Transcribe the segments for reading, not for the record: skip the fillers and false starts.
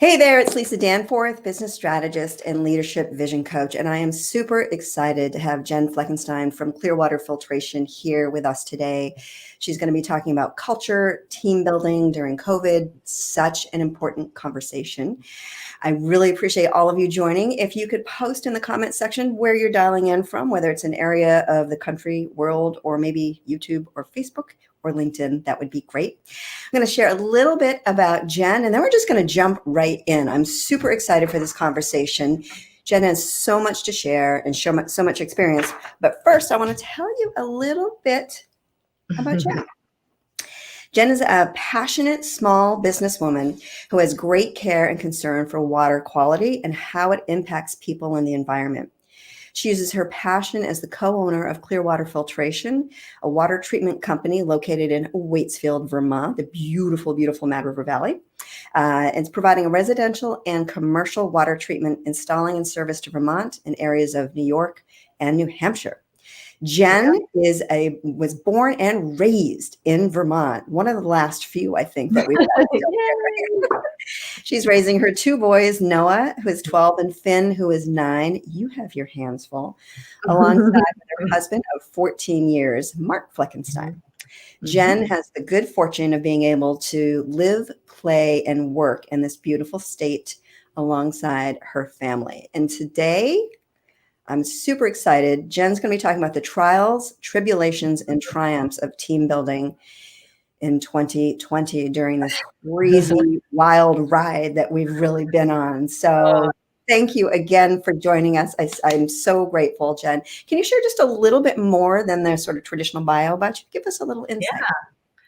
Hey there, it's Lisa Danforth, business strategist and leadership vision coach, and I am super excited to have Jen Fleckenstein from Clear Water Filtration here with us today. She's going to be talking about culture, team building during COVID, such an important conversation. I really appreciate all of you joining. If you could post in the comment section where you're dialing in from, whether it's an area of the country, world, or maybe YouTube or Facebook or LinkedIn, that would be great. I'm going to share a little bit about Jen, and then we're just going to jump right in. I'm super excited for this conversation. Jen has so much to share and so much experience. But first, I want to tell you a little bit about Jen. Jen is a passionate small businesswoman who has great care and concern for water quality and how it impacts people and the environment. She uses her passion as the co-owner of Clear Water Filtration, a water treatment company located in Waitsfield, Vermont, the beautiful, beautiful Mad River Valley. It's providing a residential and commercial water treatment, installing and service to Vermont and areas of New York and New Hampshire. Jen was born and raised in Vermont, one of the last few, I think, that we've had. She's raising her two boys, Noah, who is 12, and Finn, who is 9. You have your hands full, alongside her husband of 14 years, Mark Fleckenstein. Jen has the good fortune of being able to live, play, and work in this beautiful state alongside her family. And today, I'm super excited. Jen's going to be talking about the trials, tribulations, and triumphs of team building in 2020 during this crazy, wild ride that we've really been on. So thank you again for joining us. I'm so grateful, Jen. Can you share just a little bit more than the sort of traditional bio about you? Give us a little insight. Yeah,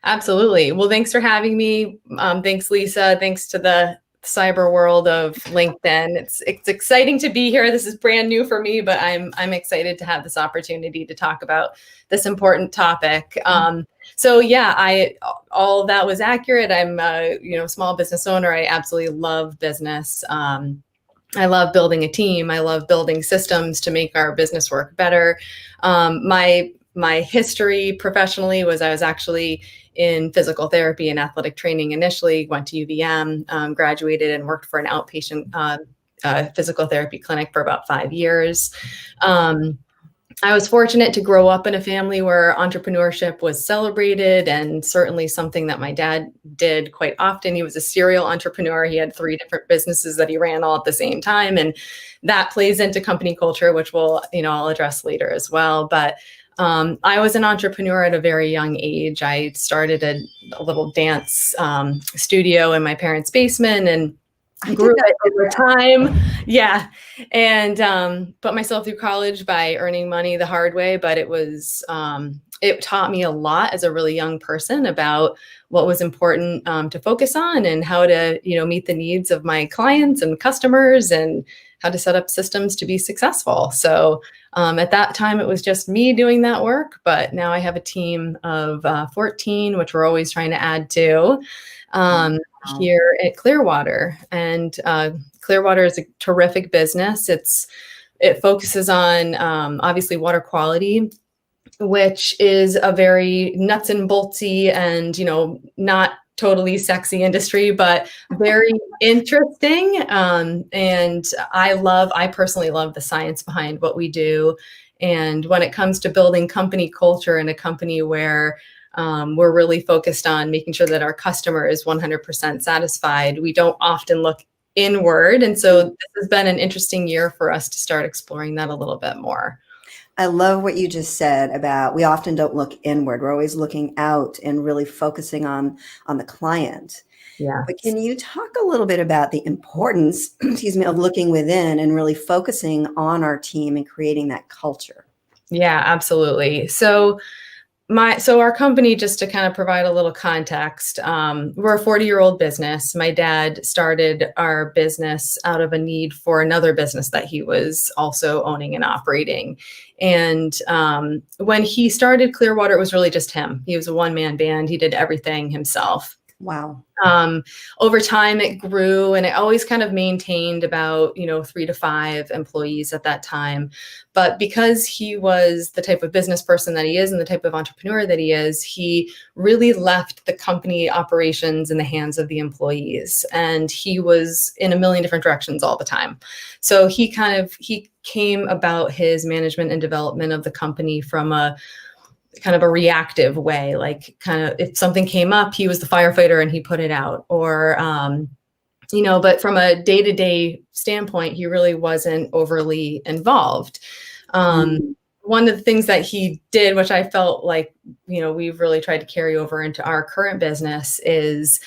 absolutely. Well, thanks for having me. Thanks, Lisa. Thanks to the cyber world of LinkedIn. It's exciting to be here. This is brand new for me, but I'm excited to have this opportunity to talk about this important topic. So yeah, all of that was accurate. I'm a small business owner. I absolutely love business. I love building a team. I love building systems to make our business work better. My history professionally was I was actually in physical therapy and athletic training initially, went to UVM, graduated and worked for an outpatient physical therapy clinic for about 5 years. I was fortunate to grow up in a family where entrepreneurship was celebrated, and certainly something that my dad did quite often. He was a serial entrepreneur. He had 3 different businesses that he ran all at the same time. And that plays into company culture, which I'll address later as well. But I was an entrepreneur at a very young age. I started a little dance studio in my parents' basement and grew it over time. Yeah. And put myself through college by earning money the hard way. But it taught me a lot as a really young person about what was important to focus on and how to, meet the needs of my clients and customers and how to set up systems to be successful. So at that time, it was just me doing that work. But now I have a team of 14, which we're always trying to add to. Here at Clearwater. And Clearwater is a terrific business. It focuses on obviously water quality, which is a very nuts and boltsy and not totally sexy industry, but very interesting. And I personally love the science behind what we do. And when it comes to building company culture in a company where we're really focused on making sure that our customer is 100% satisfied, we don't often look inward. And so this has been an interesting year for us to start exploring that a little bit more. I love what you just said about we often don't look inward. We're always looking out and really focusing on the client. Yeah. But can you talk a little bit about the importance, of looking within and really focusing on our team and creating that culture? Yeah, absolutely. So our company, just to kind of provide a little context, we're a 40-year-old business. My dad started our business out of a need for another business that he was also owning and operating. And when he started Clearwater, it was really just him. He was a one-man band. He did everything himself. Wow. Over time, it grew, and it always kind of maintained about, 3 to 5 employees at that time. But because he was the type of business person that he is and the type of entrepreneur that he is, he really left the company operations in the hands of the employees. And he was in a million different directions all the time. So he came about his management and development of the company from a kind of a reactive way, like kind of if something came up, he was the firefighter and he put it out, or but from a day-to-day standpoint, he really wasn't overly involved. One of the things that he did, which I felt like, we've really tried to carry over into our current business, is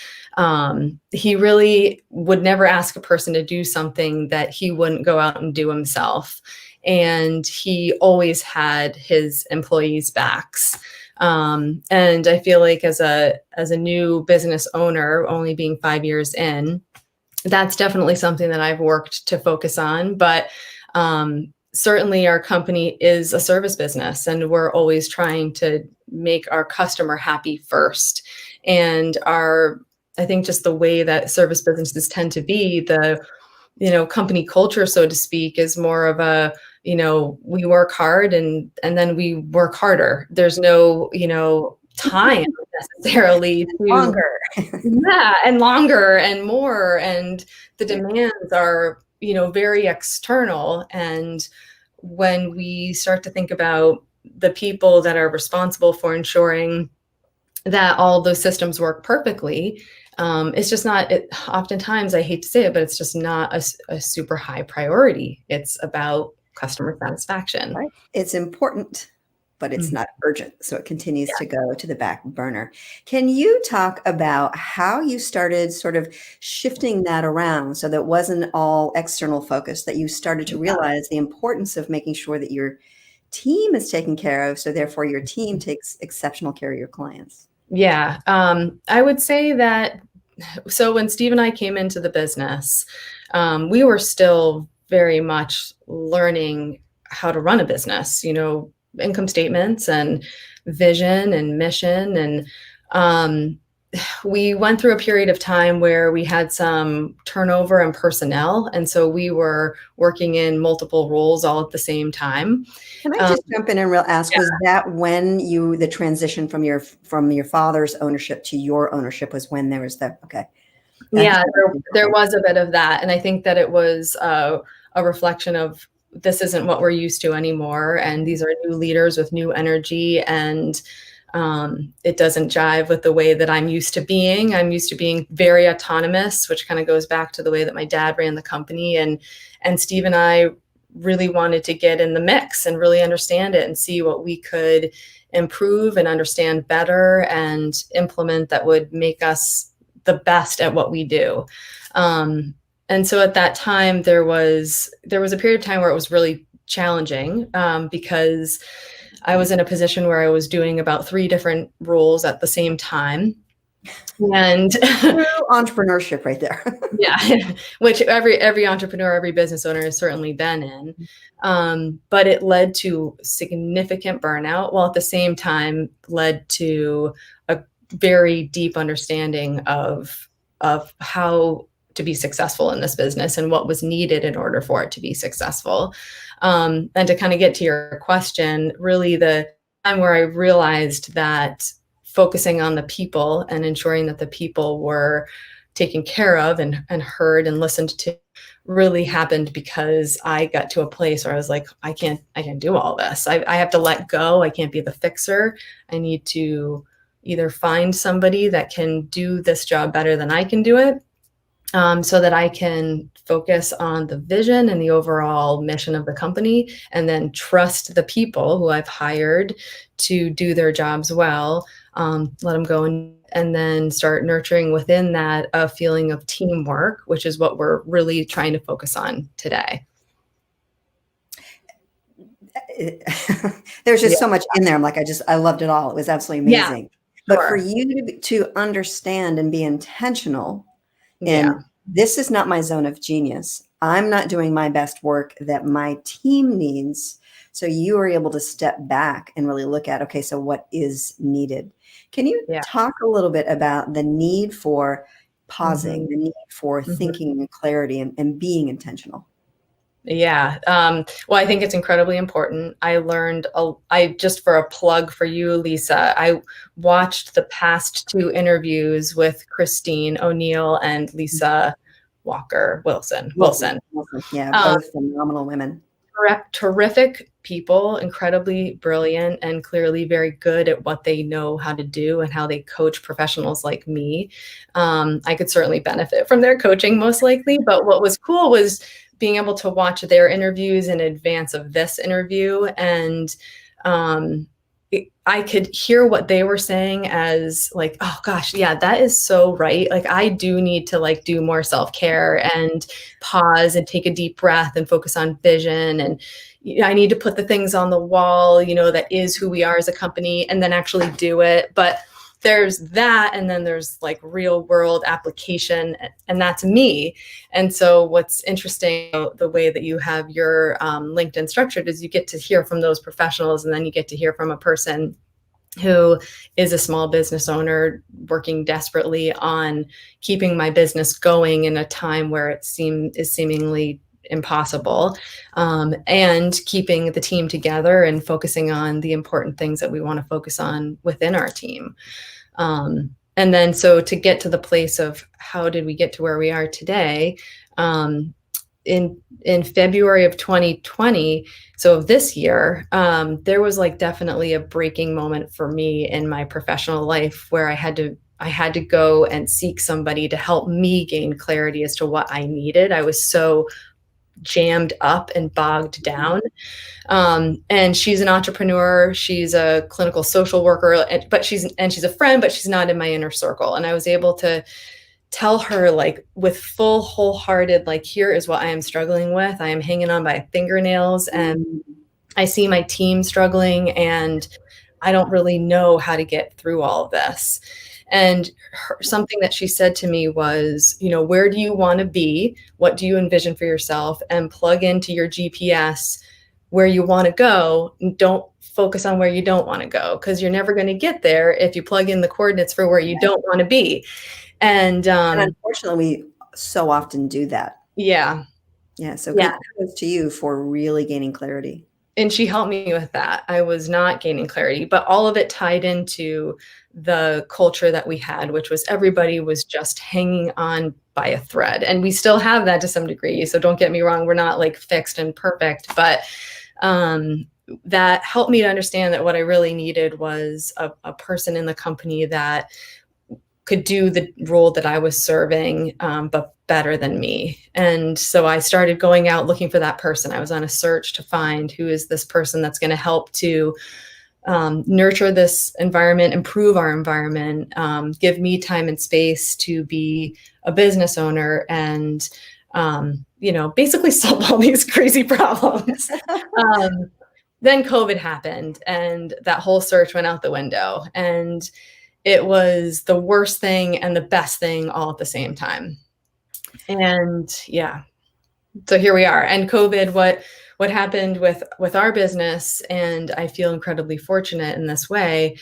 he really would never ask a person to do something that he wouldn't go out and do himself. And he always had his employees' backs. And I feel like as a new business owner, only being 5 years in, that's definitely something that I've worked to focus on. But certainly our company is a service business, and we're always trying to make our customer happy first. And I think just the way that service businesses tend to be, the company culture, so to speak, is more of a, we work hard and then we work harder. There's no, time necessarily to Longer. yeah, and longer and more. And the demands are, very external. And when we start to think about the people that are responsible for ensuring that all those systems work perfectly, it's just not, oftentimes, I hate to say it, but it's just not a super high priority. It's about customer satisfaction. Right. It's important, but it's Mhm. not urgent. So it continues to go to the back burner. Can you talk about how you started sort of shifting that around so that it wasn't all external focus, that you started to realize the importance of making sure that your team is taken care of, so therefore your team takes exceptional care of your clients? Yeah. I would say that, so when Steve and I came into the business, we were still very much learning how to run a business, income statements and vision and mission. And we went through a period of time where we had some turnover in personnel. And so we were working in multiple roles all at the same time. Can I just jump in and ask, Yeah. was that when the transition from your father's ownership to your ownership was when there was that? Okay. Yeah, there was a bit of that. And I think that it was a reflection of, this isn't what we're used to anymore. And these are new leaders with new energy. And it doesn't jive with the way that I'm used to being. I'm used to being very autonomous, which kind of goes back to the way that my dad ran the company. And Steve and I really wanted to get in the mix and really understand it and see what we could improve and understand better and implement that would make us the best at what we do. And so at that time, there was a period of time where it was really challenging, because I was in a position where I was doing about 3 different roles at the same time. And true entrepreneurship right there. yeah, which every entrepreneur, every business owner has certainly been in. But it led to significant burnout, while at the same time led to a very deep understanding of how to be successful in this business and what was needed in order for it to be successful. And to kind of get to your question, really the time where I realized that focusing on the people and ensuring that the people were taken care of and heard and listened to really happened because I got to a place where I was like, I can't do all this. I have to let go. I can't be the fixer. I need to either find somebody that can do this job better than I can do it, so that I can focus on the vision and the overall mission of the company, and then trust the people who I've hired to do their jobs well, let them go and then start nurturing within that a feeling of teamwork, which is what we're really trying to focus on today. There's just so much in there. I'm like, I loved it all. It was absolutely amazing. But for you to understand and be intentional, and this is not my zone of genius. I'm not doing my best work that my team needs. So you are able to step back and really look at, okay, so what is needed? Can you Yeah. talk a little bit about the need for pausing, the need for thinking and clarity and being intentional? Yeah. Well, I think it's incredibly important. I learned, I just for a plug for you, Lisa, I watched the past two interviews with Christine O'Neill and Lisa Wilson. Yeah, Um, both phenomenal women. Terrific people, incredibly brilliant, and clearly very good at what they know how to do and how they coach professionals like me. I could certainly benefit from their coaching, most likely. But what was cool was being able to watch their interviews in advance of this interview, and I could hear what they were saying as like, oh gosh, yeah, that is so right. Like I do need to like do more self-care and pause and take a deep breath and focus on vision. And I need to put the things on the wall, that is who we are as a company, and then actually do it. But there's that, and then there's like real world application, and that's me. And so what's interesting, the way that you have your LinkedIn structured, is you get to hear from those professionals, and then you get to hear from a person who is a small business owner working desperately on keeping my business going in a time where it is seemingly impossible, and keeping the team together and focusing on the important things that we want to focus on within our team. And then so to get to the place of how did we get to where we are today, in February of 2020, so of this year, there was like definitely a breaking moment for me in my professional life where I had to go and seek somebody to help me gain clarity as to what I needed. I was so jammed up and bogged down. And she's an entrepreneur. She's a clinical social worker, but she's a friend, but she's not in my inner circle. And I was able to tell her like with full wholehearted, like, here is what I am struggling with. I am hanging on by fingernails, and I see my team struggling, and I don't really know how to get through all of this. And something that she said to me was, where do you want to be? What do you envision for yourself? And plug into your GPS where you want to go. Don't focus on where you don't want to go, because you're never going to get there if you plug in the coordinates for where you don't want to be. And unfortunately, we so often do that. Yeah. So good kudos to you for really gaining clarity. And she helped me with that. I was not gaining clarity, but all of it tied into the culture that we had, which was everybody was just hanging on by a thread. And we still have that to some degree. So don't get me wrong, we're not like fixed and perfect, but that helped me to understand that what I really needed was a person in the company that could do the role that I was serving, but better than me. And so I started going out looking for that person. I was on a search to find who is this person that's going to help to nurture this environment, improve our environment, give me time and space to be a business owner, and basically solve all these crazy problems. Then COVID happened, and that whole search went out the window, and it was the worst thing and the best thing all at the same time. And so here we are. And COVID, what happened with our business, and I feel incredibly fortunate in this way,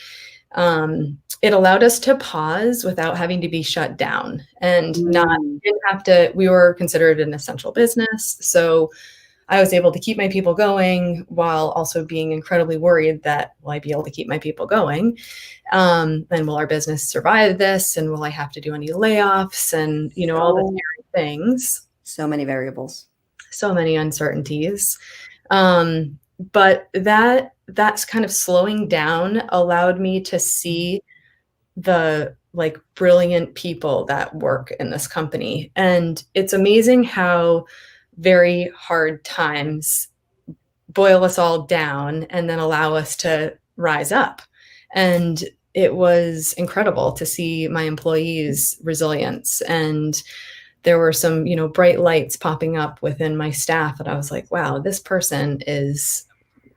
it allowed us to pause without having to be shut down, and we were considered an essential business. So I was able to keep my people going while also being incredibly worried that, will I be able to keep my people going? And will our business survive this? And will I have to do any layoffs? And, all the scary things. So many variables. So many uncertainties. But that's kind of slowing down allowed me to see the like brilliant people that work in this company. And it's amazing how very hard times boil us all down and then allow us to rise up. And it was incredible to see my employees' resilience. And there were some, bright lights popping up within my staff that I was like, wow, this person is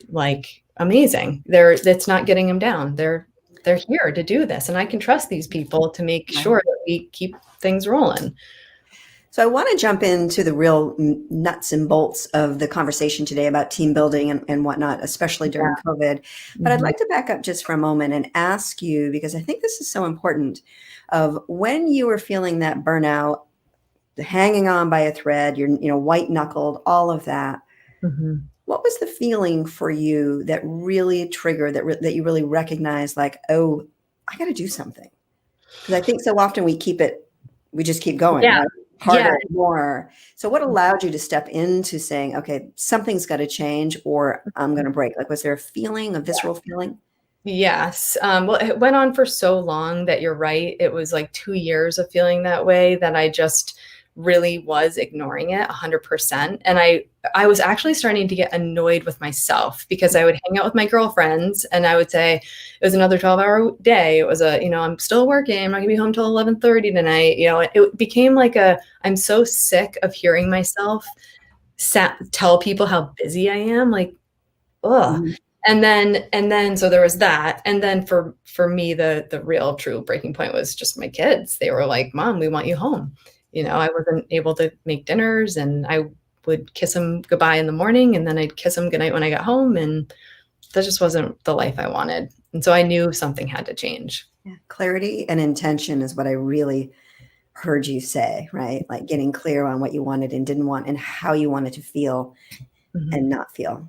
like amazing. That's not getting them down. They're here to do this. And I can trust these people to make sure that we keep things rolling. So I want to jump into the real nuts and bolts of the conversation today about team building and whatnot, especially during COVID. But I'd Mhm. like to back up just for a moment and ask you, because I think this is so important, of when you were feeling that burnout, hanging on by a thread, you're, white knuckled, all of that. Mhm. What was the feeling for you that really triggered that you really recognized, like, oh, I got to do something? Because I think so often we just keep going, Yeah. right? Yeah. Harder, more. So what allowed you to step into saying, okay, something's got to change or I'm going to break? Like, was there a feeling, a visceral feeling? Yes. Well, it went on for so long that you're right. It was like 2 years of feeling that way that I just really was ignoring it 100%. And I was actually starting to get annoyed with myself because I would hang out with my girlfriends and I would say it was another 12-hour day. It was I'm still working. I'm not gonna be home till 11:30 tonight. It became like I'm so sick of hearing myself tell people how busy I am. Like, ugh. Mhm. And then so there was that. And then for me, the real true breaking point was just my kids. They were like, "Mom, we want you home." I wasn't able to make dinners and I would kiss them goodbye in the morning and then I'd kiss them goodnight when I got home. And that just wasn't the life I wanted. And so I knew something had to change. Yeah. Clarity and intention is what I really heard you say, right? Like getting clear on what you wanted and didn't want and how you wanted to feel Mhm. and not feel.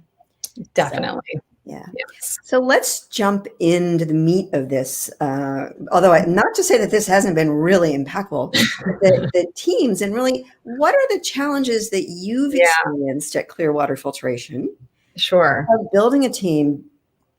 So, Definitely. yeah. Yes. So let's jump into the meat of this. Although not to say that this hasn't been really impactful, but the teams and really, what are the challenges that you've Yeah, experienced at Clearwater Filtration sure. of building a team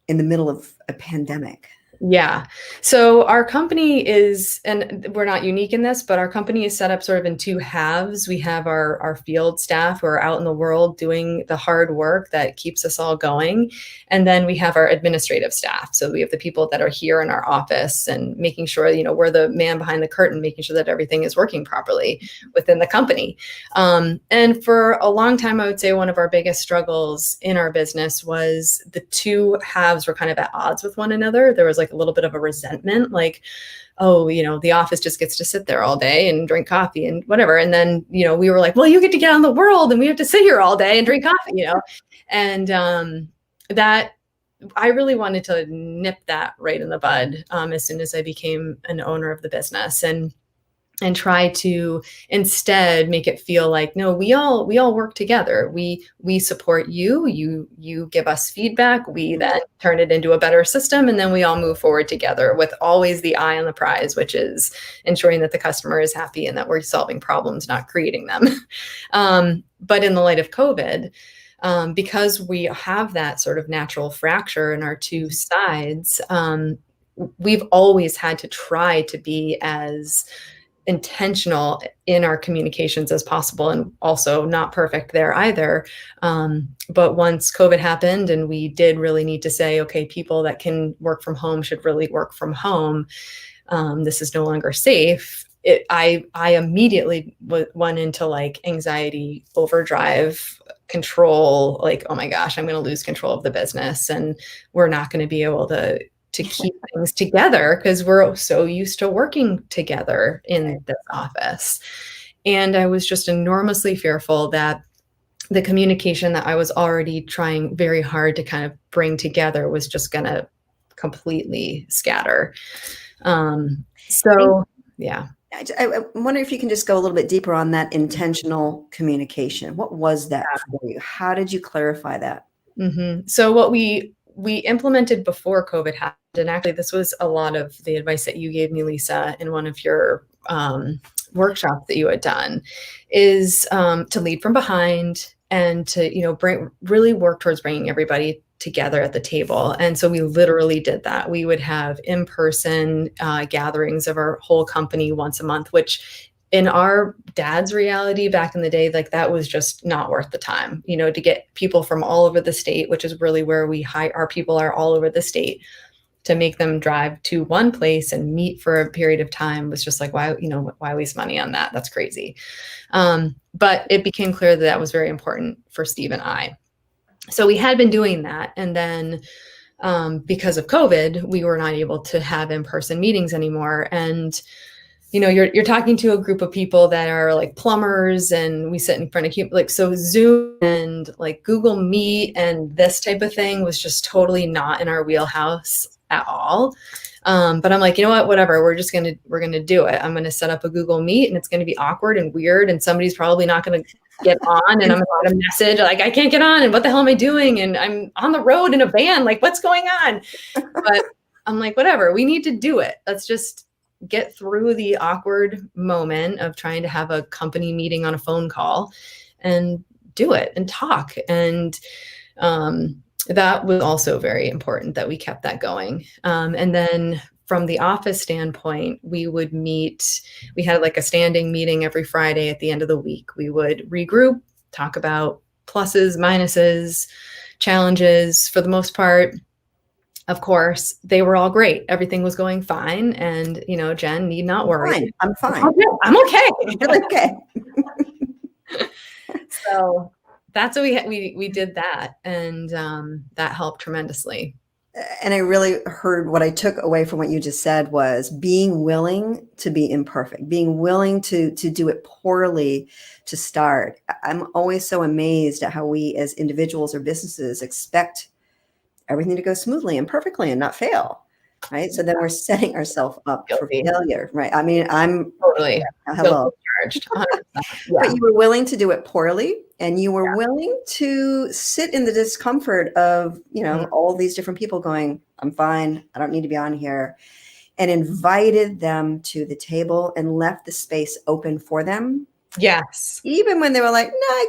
in the middle of a pandemic? Yeah. So our company is, and we're not unique in this, but our company is set up sort of in two halves. We have our field staff who are out in the world doing the hard work that keeps us all going. And then we have our administrative staff. So we have the people that are here in our office and making sure, we're the man behind the curtain, making sure that everything is working properly within the company. And for a long time, I would say one of our biggest struggles in our business was the two halves were kind of at odds with one another. There was like a little bit of a resentment, like, oh, the office just gets to sit there all day and drink coffee and whatever. And then, we were like, well, you get to get out in the world and we have to sit here all day and drink coffee. And that I really wanted to nip that right in the bud as soon as I became an owner of the business. And try to instead make it feel like, no, we all work together. We support you give us feedback, we then turn it into a better system, and then we all move forward together with always the eye on the prize, which is ensuring that the customer is happy and that we're solving problems, not creating them. But in the light of COVID, because we have that sort of natural fracture in our two sides, we've always had to try to be as intentional in our communications as possible, and also not perfect there either. But once COVID happened and we did really need to say, okay, people that can work from home should really work from home. This is no longer safe. I immediately went into like anxiety overdrive control, like, oh my gosh, I'm going to lose control of the business and we're not going to be able to keep things together because we're so used to working together in this office. And I was just enormously fearful that the communication that I was already trying very hard to kind of bring together was just going to completely scatter. So, yeah. I wonder if you can just go a little bit deeper on that intentional communication. What was that for you? How did you clarify that? So what we implemented before COVID happened, and actually this was a lot of the advice that you gave me, Lisa, in one of your workshops that you had done, is to lead from behind and to really work towards bringing everybody together at the table. And so we literally did that. We would have in-person gatherings of our whole company once a month, which in our dad's reality back in the day, like that was just not worth the time, to get people from all over the state, which is really where our people are all over the state, to make them drive to one place and meet for a period of time was just like, why waste money on that? That's crazy. But it became clear that was very important for Steve and I. So we had been doing that. And then because of COVID, we were not able to have in-person meetings anymore. And you're talking to a group of people that are like plumbers, and we sit in front of like, so Zoom and like Google Meet and this type of thing was just totally not in our wheelhouse at all. But I'm like, you know what, whatever, we're going to do it. I'm going to set up a Google Meet, and it's going to be awkward and weird. And somebody's probably not going to get on, and I'm going to get a message like, I can't get on. And what the hell am I doing? And I'm on the road in a van. Like, what's going on? But I'm like, whatever, we need to do it. Let's just get through the awkward moment of trying to have a company meeting on a phone call and do it and talk. And that was also very important that we kept that going. And then from the office standpoint, we would meet, we had like a standing meeting every Friday at the end of the week. We would regroup, talk about pluses, minuses, challenges. For the most part, of course, they were all great. Everything was going fine. And, Jen, need not worry. I'm fine. I'm okay. Really okay. So that's what we did that. And that helped tremendously. And I really heard, what I took away from what you just said was being willing to be imperfect, being willing to do it poorly to start. I'm always so amazed at how we as individuals or businesses expect everything to go smoothly and perfectly and not fail, right? So then we're setting ourselves up for failure, right? I mean, I'm totally hello. Charged. But you were willing to do it poorly, and you were willing to sit in the discomfort of, all these different people going, I'm fine, I don't need to be on here, and invited them to the table and left the space open for them. Yes. Even when they were like, no, I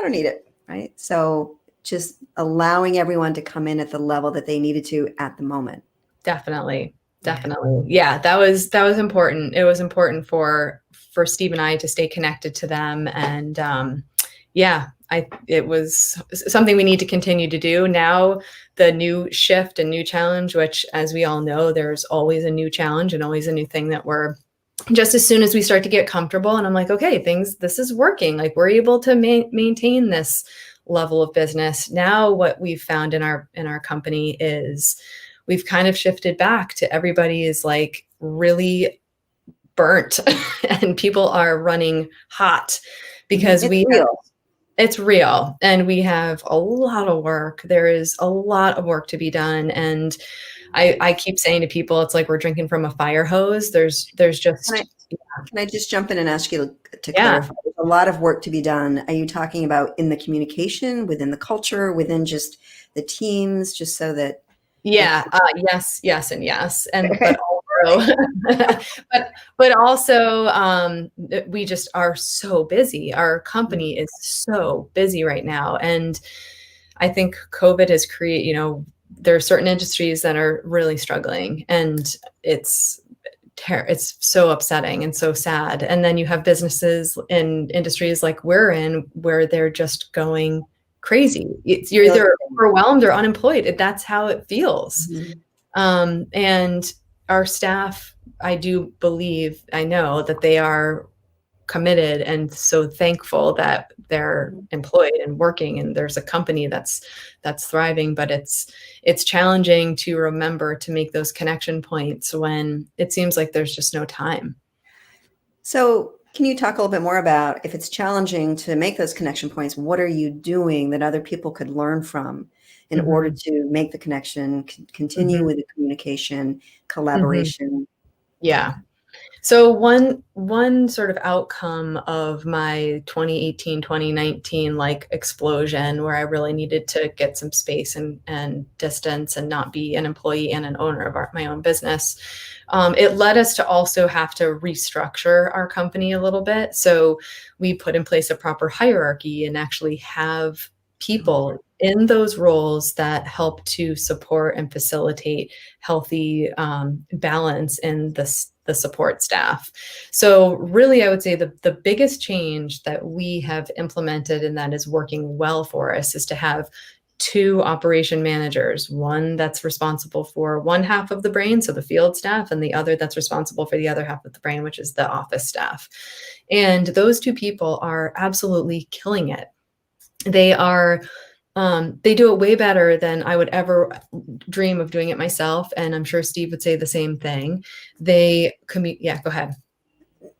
don't need it, right? So just allowing everyone to come in at the level that they needed to at the moment. Definitely. Yeah, that was important. It was important for Steve and I to stay connected to them. And it was something we need to continue to do. Now, the new shift and new challenge, which, as we all know, there's always a new challenge and always a new thing that we're, just as soon as we start to get comfortable and I'm like, okay, this is working. Like, we're able to maintain this level of business. Now, what we've found in our company is we've kind of shifted back to everybody is like really burnt and people are running hot because it's real and we have a lot of work. There is a lot of work to be done. And I keep saying to people, it's like we're drinking from a fire hose. There's just. Can I just jump in and ask you to clarify? There's a lot of work to be done. Are you talking about in the communication, within the culture, within just the teams, just so that? Yeah. Yes, and yes. And but also we just are so busy. Our company is so busy right now, and I think COVID has created. There are certain industries that are really struggling, and it's so upsetting and so sad. And then you have businesses in industries like we're in where they're just going crazy. You're either overwhelmed or unemployed. That's how it feels. Mm-hmm. And our staff, I know that they are committed and so thankful that they're employed and working and there's a company that's thriving, but it's challenging to remember to make those connection points when it seems like there's just no time. So can you talk a little bit more about, if it's challenging to make those connection points, what are you doing that other people could learn from in mm-hmm. order to make the connection, continue mm-hmm. with the communication, collaboration? Mm-hmm. Yeah. So one sort of outcome of my 2018, 2019 like explosion where I really needed to get some space and distance and not be an employee and an owner of my own business, it led us to also have to restructure our company a little bit. So we put in place a proper hierarchy and actually have people in those roles that help to support and facilitate healthy balance in the support staff. So really, I would say the biggest change that we have implemented and that is working well for us is to have 2 operation managers, one that's responsible for one half of the brain, so the field staff, and the other that's responsible for the other half of the brain, which is the office staff. And those 2 people are absolutely killing it. They do it way better than I would ever dream of doing it myself. And I'm sure Steve would say the same thing. Yeah, go ahead.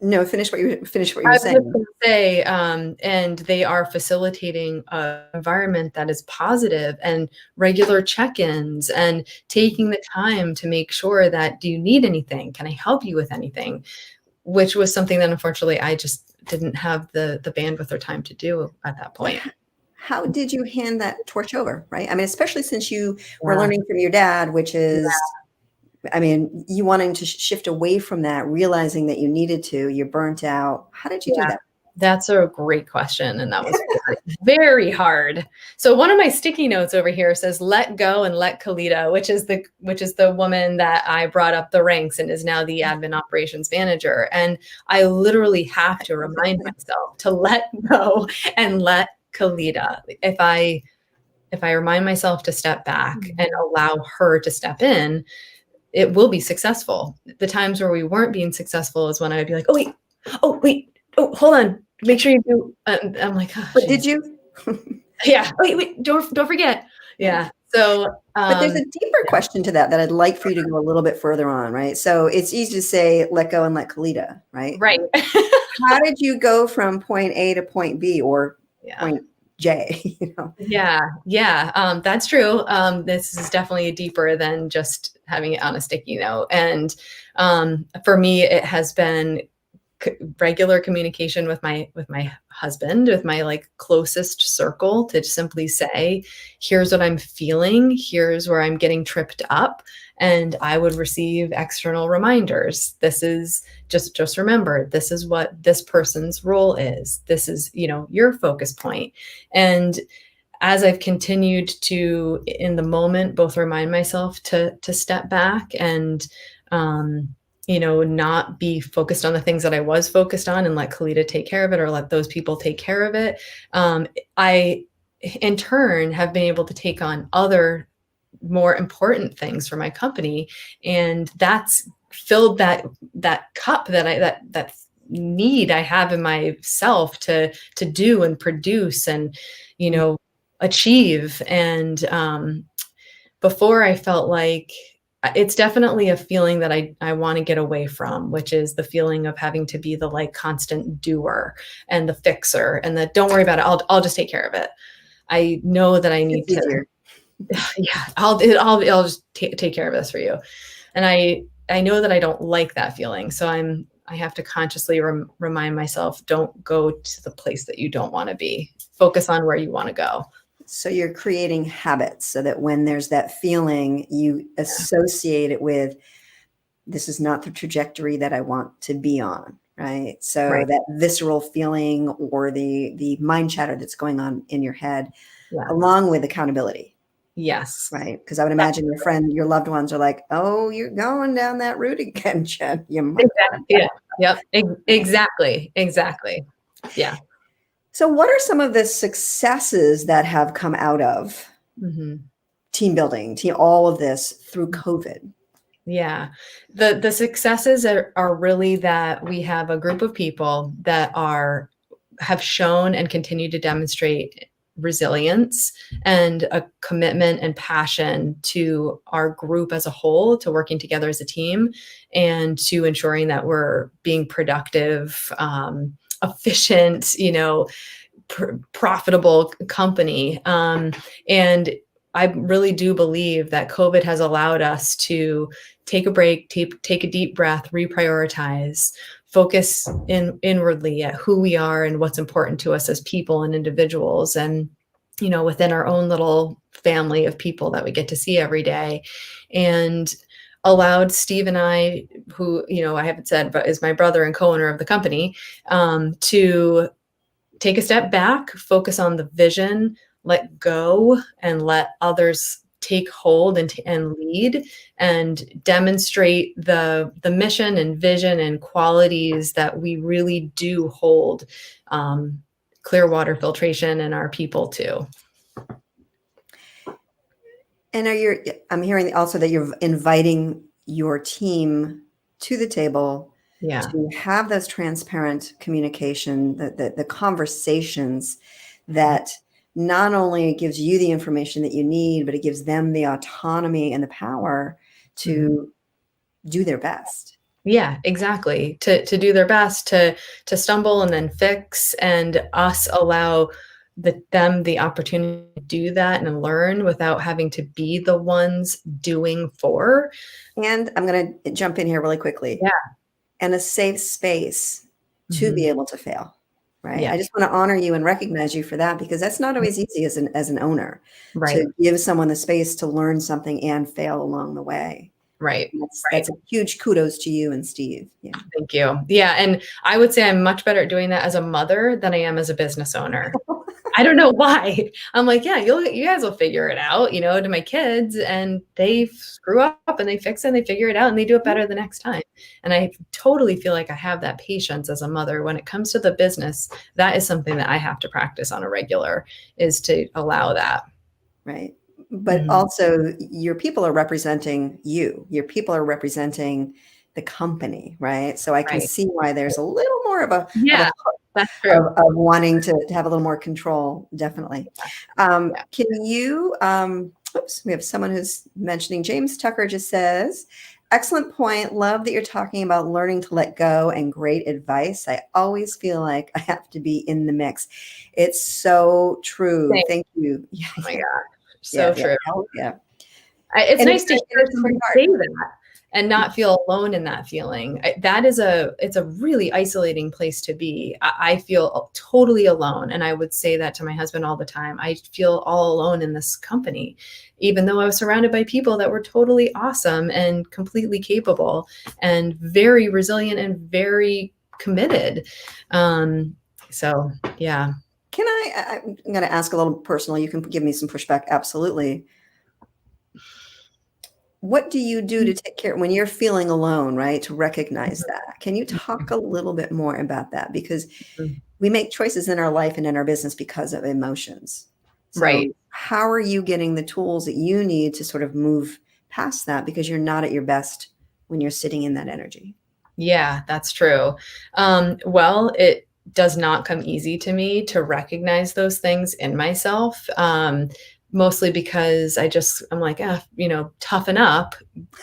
No, finish what you I were was just saying. going to say, and they are facilitating an environment that is positive and regular check-ins and taking the time to make sure that, do you need anything? Can I help you with anything? Which was something that unfortunately I just didn't have the bandwidth or time to do at that But point. how did you hand that torch over, right? I mean, especially since you were Yeah. learning from your dad, which Yeah. is, I mean, you wanting to shift away from that, realizing that you needed to, you're burnt out. How did you do Yeah. that? That's a great question. And that was very, very hard. So one of my sticky notes over here says, let go and let Kalita, which is the woman that I brought up the ranks and is now the admin operations manager. And I literally have to remind myself to let go and let Kalita. If I remind myself to step back and allow her to step in, it will be successful. The times where we weren't being successful is when I'd be like, oh wait, oh, hold on, make sure you do. I'm like, oh, But did geez. you? Yeah, wait, don't forget. Yeah. So, But there's a deeper question to that I'd like for you to go a little bit further on, right? So it's easy to say, let go and let Kalita, right? right. How did you go from point A to point B or Yeah. point J? You know? Yeah. That's true. This is definitely deeper than just having it on a sticky note. And for me, it has been regular communication with my husband, with my like closest circle, to simply say, here's what I'm feeling, here's where I'm getting tripped up, and I would receive external reminders. This is just remember, this is what this person's role is, this is, your focus point. And as I've continued to, in the moment, both remind myself to step back and not be focused on the things that I was focused on and let Kalita take care of it, or let those people take care of it. I, in turn, have been able to take on other more important things for my company. And that's filled that cup that need I have in myself to do and produce and, achieve. And before, I felt like it's definitely a feeling that I want to get away from, which is the feeling of having to be the like constant doer and the fixer and the don't worry about it. I'll just take care of it. I know that I need It's to, easier. yeah, I'll just take care of this for you. And I know that I don't like that feeling. So I have to consciously remind myself, don't go to the place that you don't want to be. Focus on where you want to go. So you're creating habits so that when there's that feeling, you associate it with, this is not the trajectory that I want to be on, right? So Right. that visceral feeling or the mind chatter that's going on in your head, Yeah. along with accountability, Yes. right? Because I would imagine your loved ones are like, oh, you're going down that route again, Jen. You might. Exactly. Yeah. Yep. Exactly. Yeah. So what are some of the successes that have come out of team building, all of this through COVID? Yeah. The successes are really that we have a group of people that have shown and continue to demonstrate resilience and a commitment and passion to our group as a whole, to working together as a team, and to ensuring that we're being productive, efficient, profitable company. And I really do believe that COVID has allowed us to take a break, take a deep breath, reprioritize, focus inwardly at who we are and what's important to us as people and individuals, and within our own little family of people that we get to see every day. And allowed Steve and I, who I haven't said, but is my brother and co-owner of the company, to take a step back, focus on the vision, let go, and let others take hold and lead, and demonstrate the mission and vision and qualities that we really do hold Clear Water Filtration and our people to. And I'm hearing also that you're inviting your team to the table to have those transparent communication, the conversations that not only gives you the information that you need, but it gives them the autonomy and the power to do their best. Yeah, exactly. To do their best to stumble and then fix, and us allow them the opportunity to do that and learn without having to be the ones doing for. And I'm going to jump in here really quickly. Yeah. And a safe space to be Mhm. able to fail, right? Yeah. I just want to honor you and recognize you for that, because that's not always easy as an owner to Right. give someone the space to learn something and fail along the way. Right. That's Right. a huge kudos to you and Steve. Yeah. Thank you. Yeah, and I would say I'm much better at doing that as a mother than I am as a business owner. I don't know why. I'm like, "Yeah, you guys will figure it out," to my kids, and they screw up and they fix it and they figure it out and they do it better the next time. And I totally feel like I have that patience as a mother. When it comes to the business, that is something that I have to practice on a regular, is to allow that. Right. But Mhm. also, your people are representing you. Your people are representing the company, right? So I can Right. see why there's a little more of a Yeah, that's true. of wanting to have a little more control, definitely. Yeah. Can you, oops, we have someone who's mentioning, James Tucker just says, excellent point. Love that you're talking about learning to let go, and great advice. I always feel like I have to be in the mix. It's so true. Thank Thank you. Yeah, Oh my yeah, gosh, yeah, so yeah, true. yeah. It's And nice to hear it's very somebody hard. say that and not feel alone in that feeling. That is it's a really isolating place to be. I feel totally alone, and I would say that to my husband all the time. I feel all alone in this company, even though I was surrounded by people that were totally awesome and completely capable and very resilient and very committed. So yeah. Can I'm going to ask a little personal. You can give me some pushback. Absolutely. What do you do to take care when you're feeling alone, right? To recognize that. Can you talk a little bit more about that? Because Mhm. we make choices in our life and in our business because of emotions. Right. So how are you getting the tools that you need to sort of move past that, because you're not at your best when you're sitting in that energy? Yeah, that's true. Well, it does not come easy to me to recognize those things in myself. Mostly because I'm like, toughen up,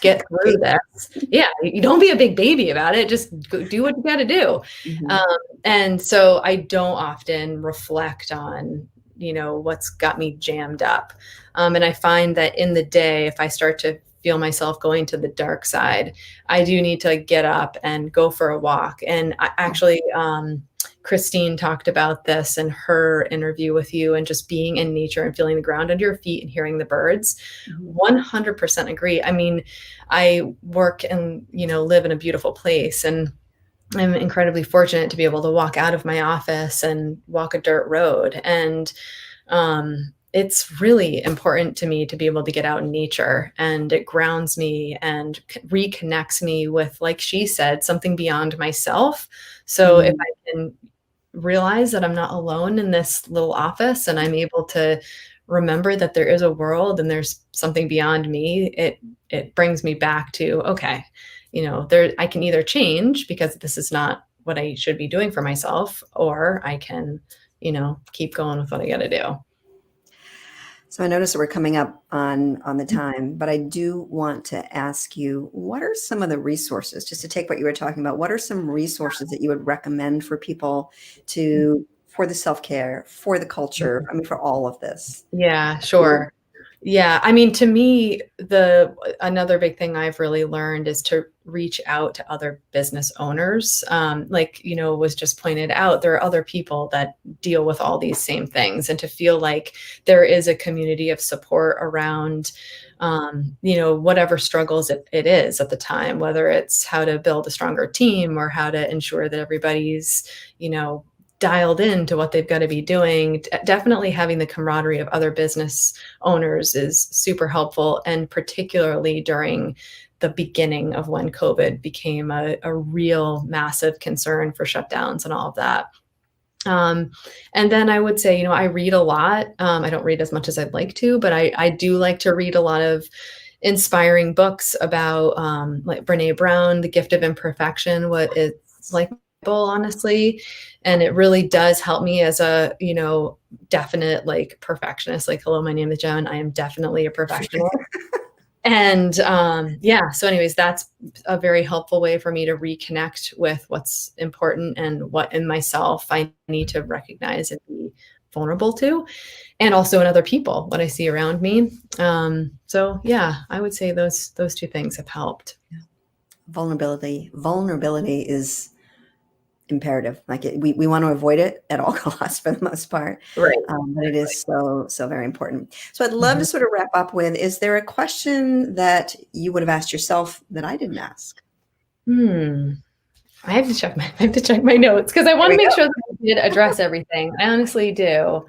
get through Okay. this. Yeah, you don't be a big baby about it. Just do what you got to do. Mhm. Um, and so I don't often reflect on, what's got me jammed up. And I find that in the day, if I start to feel myself going to the dark side, I do need to get up and go for a walk. And I actually, Christine talked about this in her interview with you, and just being in nature and feeling the ground under your feet and hearing the birds. Mhm. 100% agree. I mean, I work and, live in a beautiful place, and I'm incredibly fortunate to be able to walk out of my office and walk a dirt road. And it's really important to me to be able to get out in nature, and it grounds me and reconnects me with, like she said, something beyond myself. So if Mhm. I can realize that I'm not alone in this little office, and I'm able to remember that there is a world and there's something beyond me, it brings me back to, okay, there I can either change because this is not what I should be doing for myself, or I can, keep going with what I got to do. So I noticed that we're coming up on the time, but I do want to ask you, what are some of the resources, just to take what you were talking about, what are some resources that you would recommend for people for the self-care, for the culture, I mean, for all of this? Yeah, sure. Yeah, I mean, to me, the another big thing I've really learned is to reach out to other business owners. Like, was just pointed out, there are other people that deal with all these same things, and to feel like there is a community of support around, whatever struggles it is at the time, whether it's how to build a stronger team or how to ensure that everybody's, dialed in to what they've got to be doing. Definitely having the camaraderie of other business owners is super helpful, and particularly during the beginning of when COVID became a real massive concern for shutdowns and all of that. And then I would say, I read a lot. I don't read as much as I'd like to, but I do like to read a lot of inspiring books about, like Brene Brown, The Gift of Imperfection, what it's like, honestly. And it really does help me as a, definite like perfectionist. Like, hello, my name is Jen. I am definitely a perfectionist. And yeah, so anyways, that's a very helpful way for me to reconnect with what's important and what in myself I need to recognize and be vulnerable to, and also in other people, what I see around me. So yeah, I would say those two things have helped. Vulnerability is imperative. Like we want to avoid it at all costs for the most part. Right. But it is so very important. So I'd love Mhm. to sort of wrap up with, is there a question that you would have asked yourself that I didn't ask? I have to check my notes because I want to make Go. sure that I did address everything. I honestly do.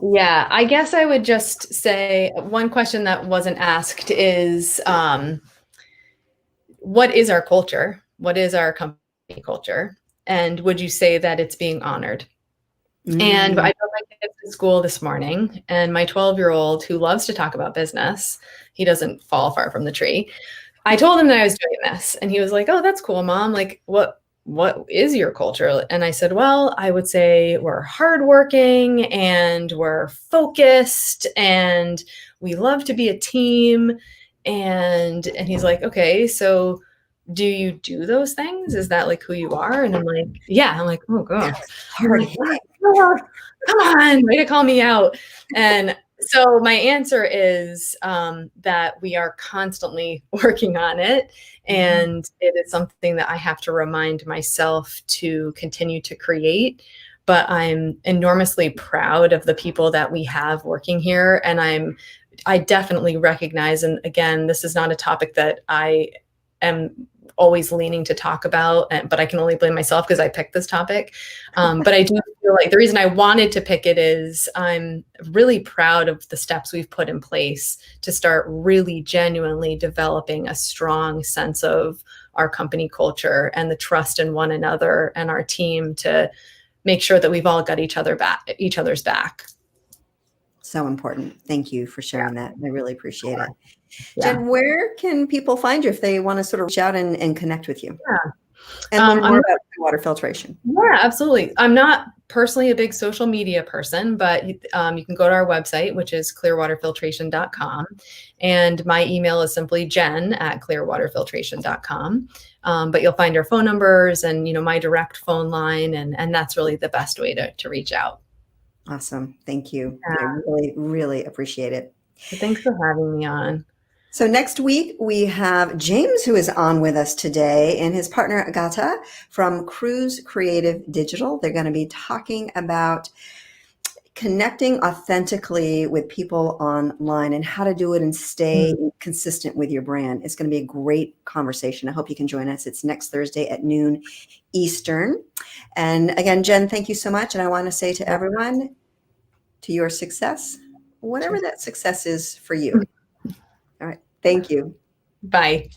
Yeah, I guess I would just say one question that wasn't asked is, what is our culture? What is our company culture? And would you say that it's being honored? And I drove my kids to school this morning, and my 12-year-old, who loves to talk about business, he doesn't fall far from the tree. I told him that I was doing this, and he was like, "Oh, that's cool, Mom. Like, what is your culture?" And I said, "Well, I would say we're hardworking and we're focused and we love to be a team." And he's like, "Okay, so do you do those things? Is that like who you are?" And I'm like, "Yeah." I'm like, "Oh God." I'm Hard like, hit. "Oh, come on, way to call me out." And so my answer is that we are constantly working on it. And it is something that I have to remind myself to continue to create. But I'm enormously proud of the people that we have working here. And I definitely recognize, and again, this is not a topic that I am always leaning to talk about, but I can only blame myself because I picked this topic. But I do feel like the reason I wanted to pick it is I'm really proud of the steps we've put in place to start really genuinely developing a strong sense of our company culture and the trust in one another and our team to make sure that we've all got each other's back. So important. Thank you for sharing that. I really appreciate it. Yeah. Jen, where can people find you if they want to sort of reach out and connect with you? Yeah. And learn I'm more about water filtration. Yeah, absolutely. I'm not personally a big social media person, but you can go to our website, which is clearwaterfiltration.com. And my email is simply jen@clearwaterfiltration.com. But you'll find our phone numbers and, my direct phone line. And that's really the best way to reach out. Awesome. Thank you. I Yeah. really appreciate it. So thanks for having me on. So next week, we have James, who is on with us today, and his partner, Agata, from Cruise Creative Digital. They're going to be talking about connecting authentically with people online and how to do it and stay consistent with your brand. It's going to be a great conversation. I hope you can join us. It's next Thursday at noon Eastern. And again, Jen, thank you so much. And I want to say to everyone, to your success, whatever that success is for you. All right. Thank you. Bye.